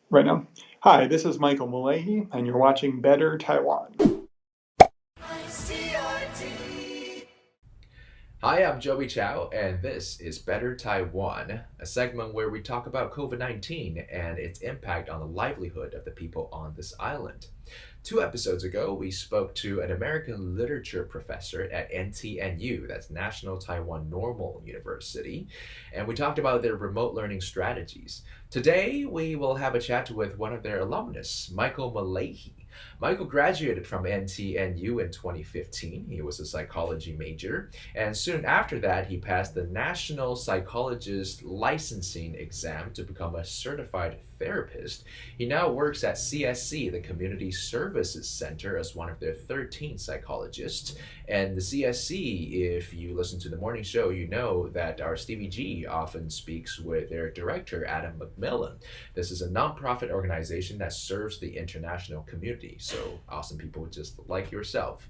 Right now. Hi, this is Michael Mullahy, and you're watching Better Taiwan. ICRT. Hi, I'm Joey Chow, and this is Better Taiwan, a segment where we talk about COVID-19 and its impact on the livelihood of the people on this island. 2 episodes ago, we spoke to an American literature professor at NTNU, that's National Taiwan Normal University, and we talked about their remote learning strategies. Today, we will have a chat with one of their alumnus, Michael Mullahy. Michael graduated from NTNU in 2015. He was a psychology major, and soon after that, he passed the National Psychologist Licensing Exam to become a certified therapist. He now works at CSC, the Community Services Center, as one of their 13 psychologists. And the CSC, if you listen to the morning show, you know that our Stevie G often speaks with their director, Adam McMillan. This is a nonprofit organization that serves the international community, so awesome people just like yourself.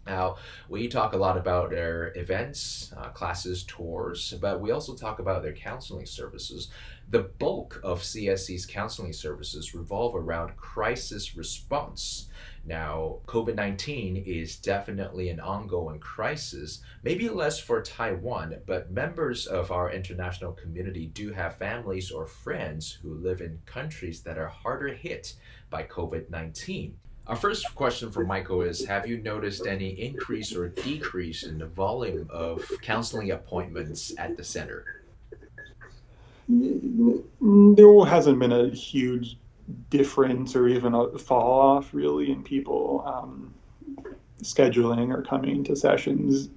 Now, we talk a lot about their events, classes, tours, but we also talk about their counseling services. The bulk of CSC's counseling services revolve around crisis response. Now, COVID-19 is definitely an ongoing crisis, maybe less for Taiwan, but members of our international community do have families or friends who live in countries that are harder hit by COVID-19. Our first question for Michael is, have you noticed any increase or decrease in the volume of counseling appointments at the center? There hasn't been a huge difference or even a fall off really in people scheduling or coming to sessions.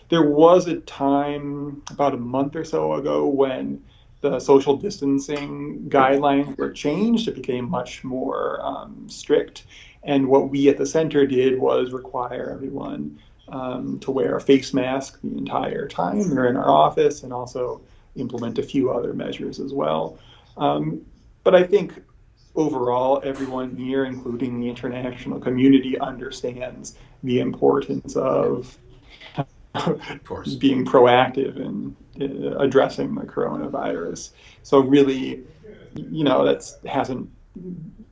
There was a time about a month or so ago when the social distancing guidelines were changed. It became much more strict. And what we at the center did was require everyone to wear a face mask the entire time they're in our office, and also implement a few other measures as well. But I think overall, everyone here, including the international community, understands the importance of Of course. being proactive in addressing the coronavirus. So really, that hasn't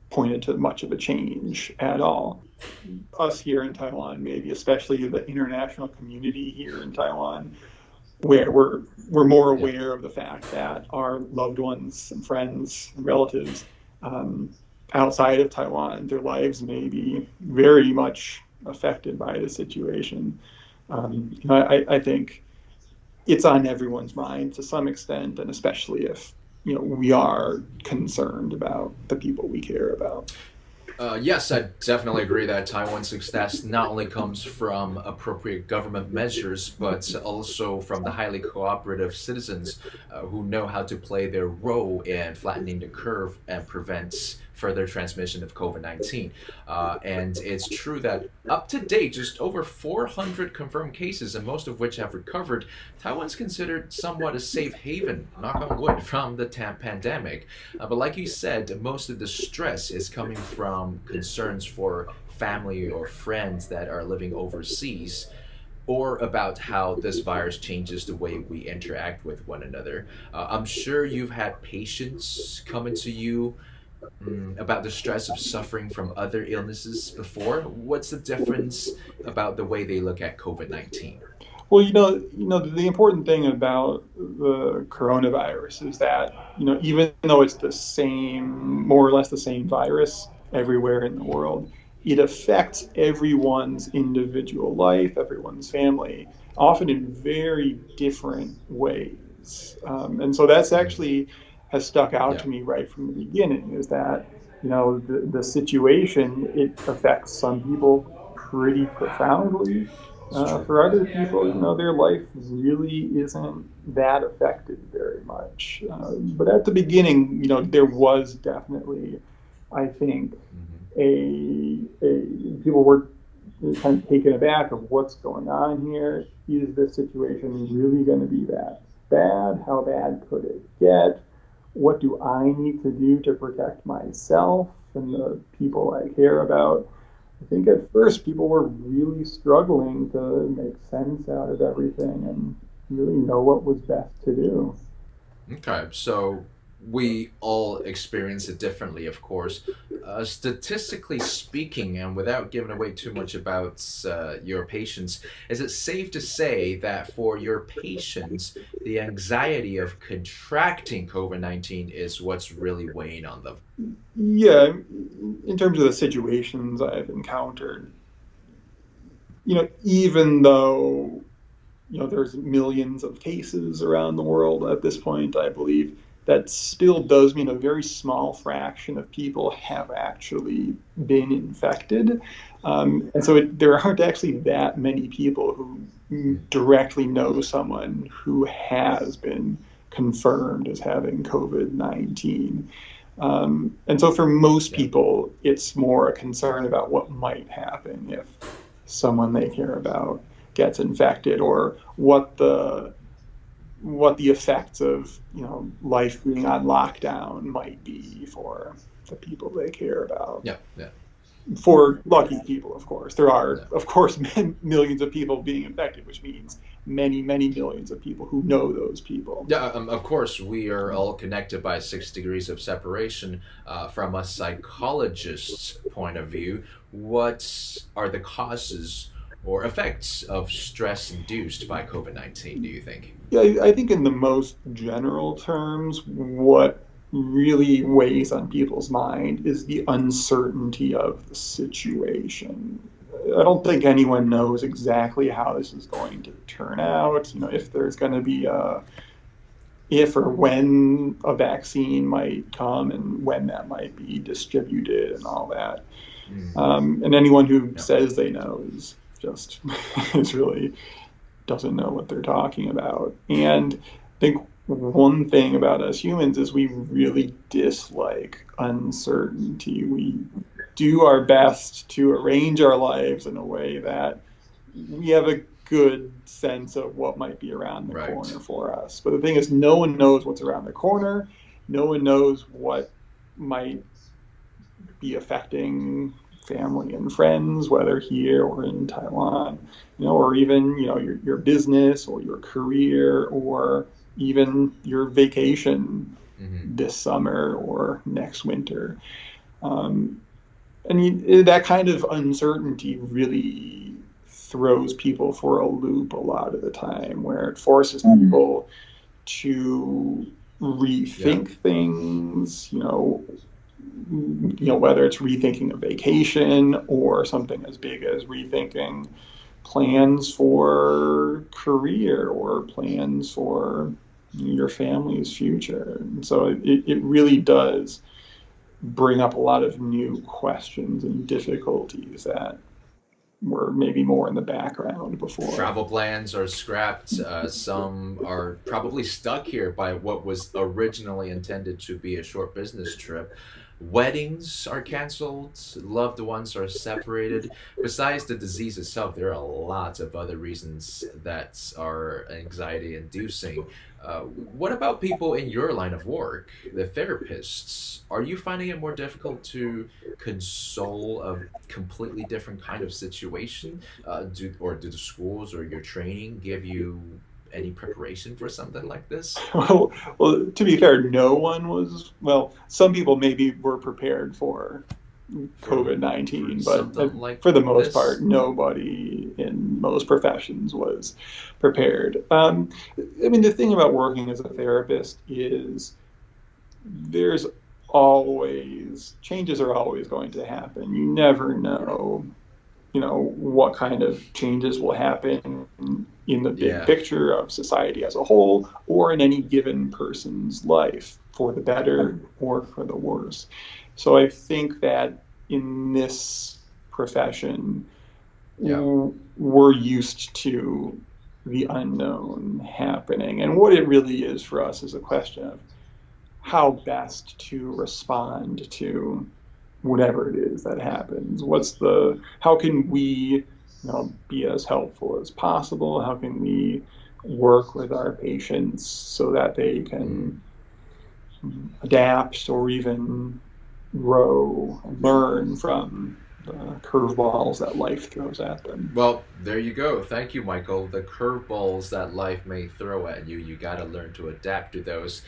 pointed to much of a change at all. Us here in Taiwan, maybe especially the international community here in Taiwan, where we're more aware of the fact that our loved ones and friends and relatives outside of Taiwan, their lives may be very much affected by the situation. I think it's on everyone's mind to some extent, and especially if we are concerned about the people we care about. Yes, I definitely agree that Taiwan's success not only comes from appropriate government measures, but also from the highly cooperative citizens who know how to play their role in flattening the curve and prevent further transmission of COVID-19. And it's true that up to date, just over 400 confirmed cases, and most of which have recovered, Taiwan's considered somewhat a safe haven, knock on wood, from the pandemic. But like you said, most of the stress is coming from concerns for family or friends that are living overseas, or about how this virus changes the way we interact with one another. I'm sure you've had patients coming to you about the stress of suffering from other illnesses before. What's the difference about the way they look at COVID-19? Well, the important thing about the coronavirus is that, even though it's the same, more or less the same virus everywhere in the world, it affects everyone's individual life, everyone's family, often in very different ways. And so that's actually has stuck out to me right from the beginning, is that, the situation, it affects some people pretty profoundly. For other people, their life really isn't that affected very much. But at the beginning, there was definitely, I think, a people were kind of taken aback of what's going on here. Is this situation really going to be that bad? How bad could it get? What do I need to do to protect myself and the people I care about? I think at first people were really struggling to make sense out of everything and really know what was best to do. Okay, so we all experience it differently, of course. Statistically speaking, and without giving away too much about your patients, is it safe to say that for your patients, the anxiety of contracting COVID-19 is what's really weighing on them? Yeah, in terms of the situations I've encountered, even though, there's millions of cases around the world at this point, I believe, that still does mean a very small fraction of people have actually been infected. And so there aren't actually that many people who directly know someone who has been confirmed as having COVID-19. And so for most people, it's more a concern about what might happen if someone they care about gets infected, or what the effects of life being on lockdown might be for the people they care about. Yeah. For lucky people, of course. There are, of course, millions of people being infected, which means many, many millions of people who know those people. Yeah, of course, we are all connected by 6 degrees of separation. From a psychologist's point of view, what are the causes or effects of stress induced by COVID-19, do you think? Yeah, I think in the most general terms, what really weighs on people's mind is the uncertainty of the situation. I don't think anyone knows exactly how this is going to turn out, if there's going to be if or when a vaccine might come and when that might be distributed and all that. And anyone who says they know is really doesn't know what they're talking about. And I think one thing about us humans is we really dislike uncertainty. We do our best to arrange our lives in a way that we have a good sense of what might be around the corner for us. But the thing is, no one knows what's around the corner. No one knows what might be affecting family and friends, whether here or in Taiwan, or even, your business or your career, or even your vacation this summer or next winter. And that kind of uncertainty really throws people for a loop a lot of the time, where it forces people to rethink things, whether it's rethinking a vacation or something as big as rethinking plans for career or plans for your family's future. And so it really does bring up a lot of new questions and difficulties that were maybe more in the background before. Travel plans are scrapped. Some are probably stuck here by what was originally intended to be a short business trip. Weddings are canceled, loved ones are separated. Besides the disease itself, there are lots of other reasons that are anxiety-inducing. What about people in your line of work, the therapists? Are you finding it more difficult to console a completely different kind of situation? Do the schools or your training give you any preparation for something like this? Well, to be fair, no one was. Well, some people maybe were prepared for COVID-19, but for the most part, nobody in most professions was prepared. The thing about working as a therapist is changes are always going to happen. You never know, what kind of changes will happen in the big picture of society as a whole, or in any given person's life, for the better or for the worse. So I think that in this profession, we're used to the unknown happening. And what it really is for us is a question of how best to respond to whatever it is that happens. How can we be as helpful as possible? How can we work with our patients so that they can adapt or even grow and learn from curveballs that life throws at them. Well, there you go. Thank you, Michael. The curveballs that life may throw at you, you got to learn to adapt to those,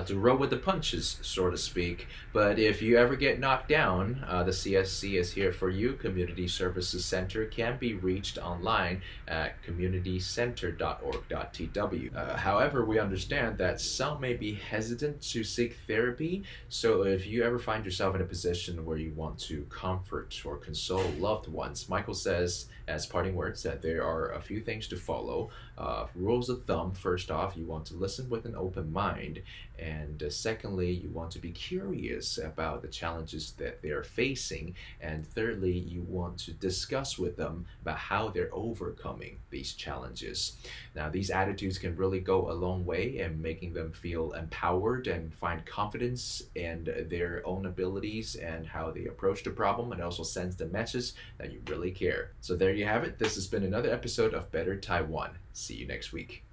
to roll with the punches, so to speak. But if you ever get knocked down, the CSC is here for you. Community Services Center can be reached online at communitycenter.org.tw. However, we understand that some may be hesitant to seek therapy, so if you ever find yourself in a position where you want to comfort or console loved ones, Michael says, as parting words, that there are a few things to follow. Rules of thumb: first off, you want to listen with an open mind, and secondly, you want to be curious about the challenges that they are facing, and thirdly, you want to discuss with them about how they're overcoming these challenges. Now, these attitudes can really go a long way in making them feel empowered and find confidence in their own abilities and how they approach the problem, and also sends the message that you really care. So there you have it. This has been another episode of Better Taiwan. See you next week.